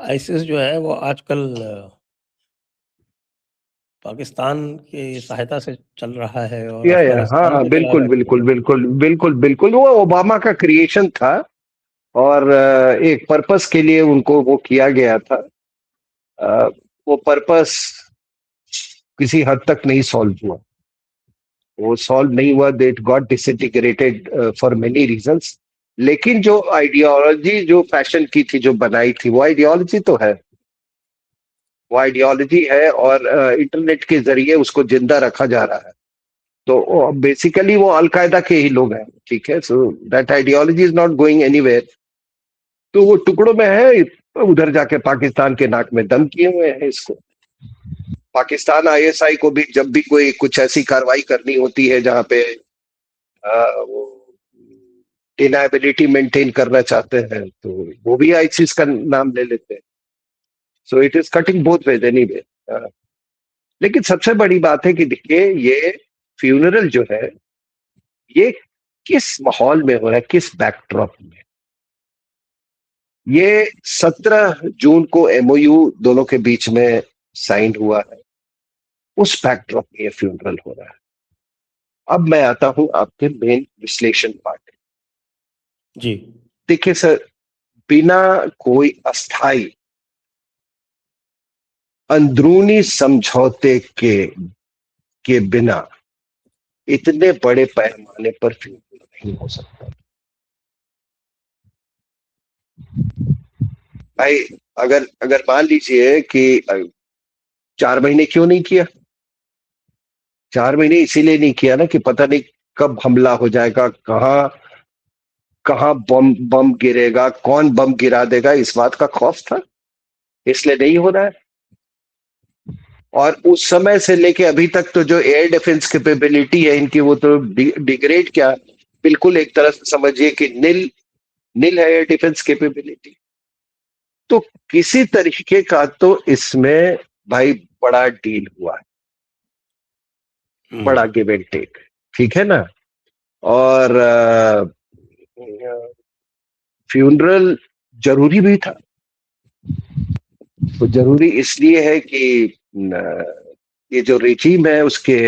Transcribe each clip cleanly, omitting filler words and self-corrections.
ISIS जो है वो आजकल पाकिस्तान की सहायता से चल रहा है और या हाँ अफगानिस्तान हाँ, के खिलाफ बिल्कुल बिल्कुल एक्टिविटी। बिल्कुल बिल्कुल बिल्कुल, वो ओबामा का क्रिएशन था। और एक पर्पस के लिए उनको वो किया गया था। अ, वो पर्पस किसी हद तक नहीं सॉल्व हुआ। वो सॉल्व नहीं हुआ, that got disintegrated for many reasons. लेकिन जो आइडियोलॉजी जो फैशन की थी, जो बनाई थी, वो आइडियोलॉजी तो है। वो आइडियोलॉजी है, और इंटरनेट के जरिए उसको जिंदा रखा जा रहा है। तो बेसिकली वो अलकायदा के ही लोग हैं, ठीक है। So that ideology is not going anywhere. तो वो टुकड़ों में है, उधर जाके पाकिस्तान के नाक में दम किए हुए हैं इसको। पाकिस्तान आईएसआई को भी जब भी कोई कुछ ऐसी कार्रवाई करनी होती है जहां पे वो डिनाबिलिटी मेंटेन करना चाहते हैं, तो वो भी आईसिस का नाम ले लेते हैं। So it is cutting both ways anyway. लेकिन सबसे बड़ी बात है कि देखिए, ये फ्यूनरल जो है, ये किस माहौल में हो रहा है, किस बैकड्रॉप में। ये 17 जून को एमओयू दोनों के बीच में साइन हुआ है। उस बैकड्रॉप में ये फ्यूनरल हो रहा है। अब मैं आता हूं आपके मेन विश्लेषण पार्ट। जी। देखिए सर, बिना कोई अस्थाई अंदरूनी समझौते के बिना इतने बड़े पैमाने पर फ्यूनरल नहीं हो सकता। भाई, अगर अगर मान लीजिए कि 4 महीने क्यों नहीं किया। 4 महीने इसीलिए नहीं किया ना कि पता नहीं कब हमला हो जाएगा, कहाँ कहाँ बम बम गिरेगा, कौन बम गिरा देगा, इस बात का खौफ था, इसलिए नहीं हो रहा है। और उस समय से लेके अभी तक तो जो एयर डिफेंस कैपेबिलिटी है इनकी, वो तो डिग्रेड क्या, बिल्कुल एक तरह से समझिए कि नील नील है एयर डिफेंस कैपेबिलिटी। तो किसी तरीके का तो इसमें भाई बड़ा डील हुआ है, बड़ा गिव एंड टेक, ठीक है ना। और फ्यूनरल जरूरी भी था। तो जरूरी इसलिए है कि ये जो रेजीम है उसके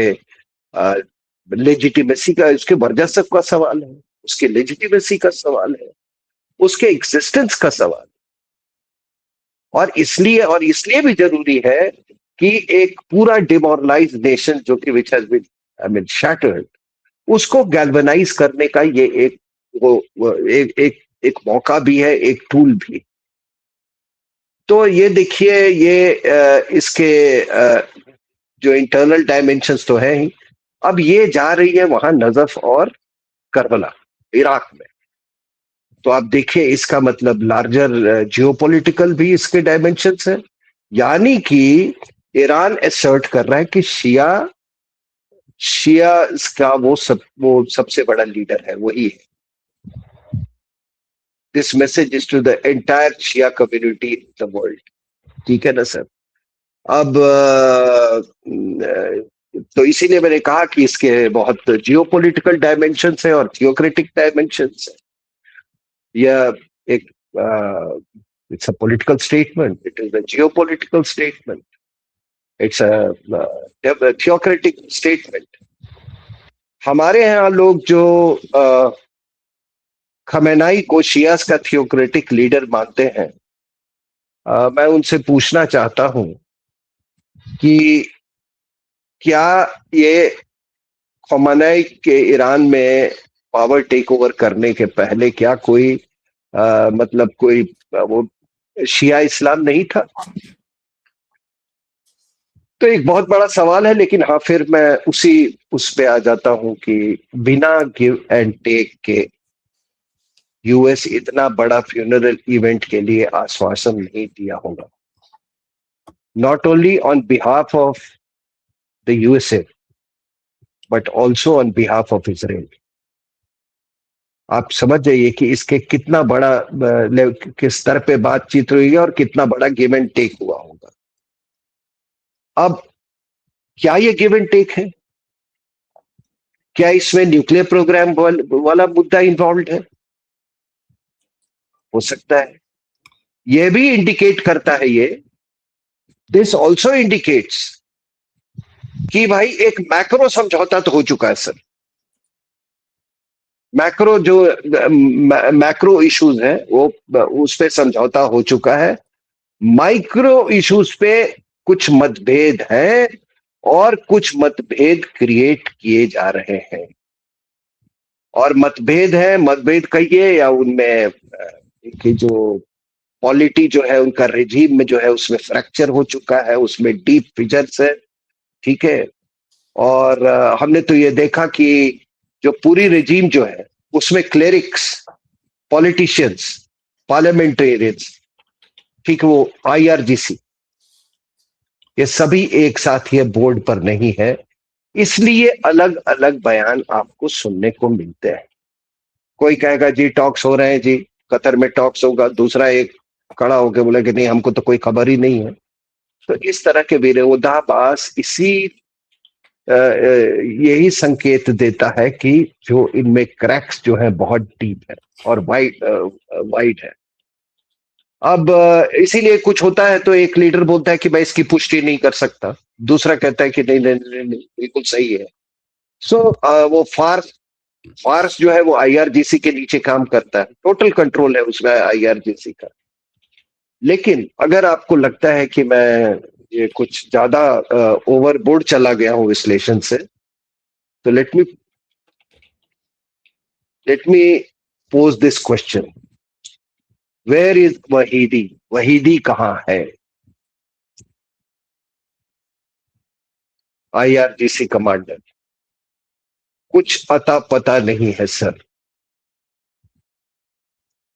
लेजिटिमेसी का, उसके वर्चस्व का सवाल है, उसके लेजिटिमेसी का सवाल है, उसके एग्जिस्टेंस का सवाल। और इसलिए भी जरूरी है कि एक पूरा डिमोरलाइज नेशन जो कि which has been, I mean, shattered, उसको गैल्वेनाइज करने का ये एक एक मौका भी है, एक टूल भी। तो ये देखिए, ये इसके जो इंटरनल डायमेंशंस तो है ही। अब ये जा रही है वहां नजफ और करबला, इराक में। तो आप देखिए, इसका मतलब लार्जर जियोपॉलिटिकल भी इसके डायमेंशंस है। यानी कि ईरान असर्ट कर रहा है कि शिया शिया का वो सबसे बड़ा लीडर है, वही है। This message is to the entire Shia community in the world, ठीक है ना सर। अब तो इसीलिए मैंने कहा कि इसके बहुत जियोपॉलिटिकल डायमेंशंस है और थियोक्रेटिक डायमेंशंस है। यह एक it's a political statement, it is a geopolitical statement, it's a theocratic statement. हमारे यहाँ लोग जो खमेनाई को शियास का थियोक्रेटिक लीडर मानते हैं, मैं उनसे पूछना चाहता हूं कि क्या ये खमेनाई के ईरान में पावर टेक ओवर करने के पहले क्या कोई मतलब कोई वो शिया इस्लाम नहीं था? तो एक बहुत बड़ा सवाल है। लेकिन हाँ, फिर मैं उस पे आ जाता हूं कि बिना गिव एंड टेक के यूएस इतना बड़ा फ्यूनरल इवेंट के लिए आश्वासन नहीं दिया होगा, not only on behalf of the USA but also on behalf of Israel. आप समझ जाइए कि इसके कितना बड़ा किस स्तर पे बातचीत हुई है और कितना बड़ा गिव एंड टेक हुआ होगा। अब क्या ये गिव एंड टेक है? क्या इसमें न्यूक्लियर प्रोग्राम वाला मुद्दा इन्वॉल्व है? हो सकता है। यह भी इंडिकेट करता है, ये दिस ऑल्सो इंडिकेट्स कि भाई एक मैक्रो समझौता तो हो चुका है सर। मैक्रो जो मैक्रो इश्यूज हैं वो उस पे समझौता हो चुका है। माइक्रो इश्यूज पे कुछ मतभेद हैं और कुछ मतभेद क्रिएट किए जा रहे हैं। और मतभेद है, मतभेद कहिए या उनमें कि जो पॉलिटी जो है उनका रिजीम में जो है उसमें फ्रैक्चर हो चुका है, उसमें डीप फिजर्स है, ठीक है। और हमने तो ये देखा कि जो पूरी रिजीम जो है उसमें क्लेरिक्स, पॉलिटिशियंस, पार्लियामेंटेरियंस, ठीक, वो आईआरजीसी, ये सभी एक साथ ये बोर्ड पर नहीं है, इसलिए अलग अलग बयान आपको सुनने को मिलते हैं। कोई कहेगा जी टॉक्स हो रहे हैं जी, कतर में टॉक्स होगा, दूसरा एक खड़ा होकर बोला कि नहीं हमको तो कोई खबर ही नहीं है। तो इस तरह के विरोधाभास यही संकेत देता है कि जो इनमें क्रैक्स जो है बहुत डीप है और वाइड है। अब इसीलिए कुछ होता है तो एक लीडर बोलता है कि मैं इसकी पुष्टि नहीं कर सकता, दूसरा कहता है कि नहीं नहीं नहीं, नहीं बिल्कुल सही है। सो वो फार्स जो है वो आईआरजीसी के नीचे काम करता है, टोटल कंट्रोल है उसमें आईआरजीसी का। लेकिन अगर आपको लगता है कि मैं ये कुछ ज्यादा ओवरबोर्ड चला गया हूं विश्लेषण से, तो let me pose this question, where is Vahidi? Vahidi कहां है? आईआरजीसी कमांडर, कुछ अता पता नहीं है सर।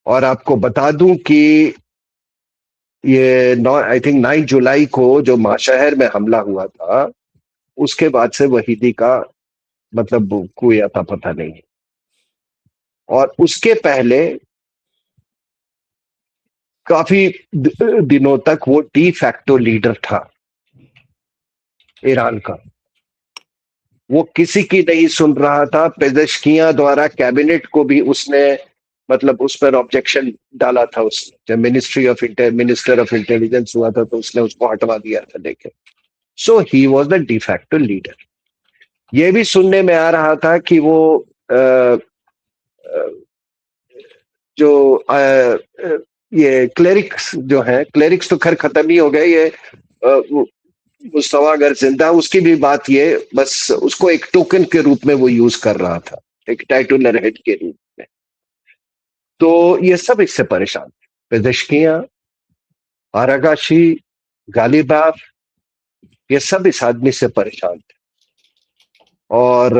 और आपको बता दूं कि ये आई थिंक 9 जुलाई को जो माशहर में हमला हुआ था, उसके बाद से वहीदी का मतलब कोई अता पता नहीं है। और उसके पहले काफी दिनों तक वो डी फैक्टो लीडर था ईरान का। वो किसी की नहीं सुन रहा था। पेजेश्कियां द्वारा कैबिनेट को भी उसने मतलब उस पर ऑब्जेक्शन डाला था उसने, जब मिनिस्टर ऑफ इंटेलिजेंस हुआ था तो उसने उसको हटवा दिया था लेके। So he was the de facto leader. ये भी सुनने में आ रहा था कि वो जो ये क्लेरिक्स जो है, क्लेरिक्स तो खैर खत्म ही हो गए, ये मुस्तफा अगर जिंदा, उसकी भी बात ये बस उसको एक टोकन के रूप में वो यूज कर रहा था, एक टाइटुलर हेड के रूप में। तो ये सब इससे परेशान थे, पेजेश्कियां, आरागाशी, गालिबाफ, ये सब इस आदमी से परेशान थे। और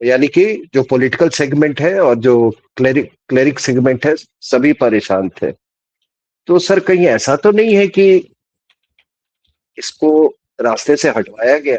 यानी कि जो पॉलिटिकल सेगमेंट है और जो क्लेरिक सेगमेंट है, सभी परेशान थे। तो सर कहीं ऐसा तो नहीं है कि इसको रास्ते से हटवाया गया?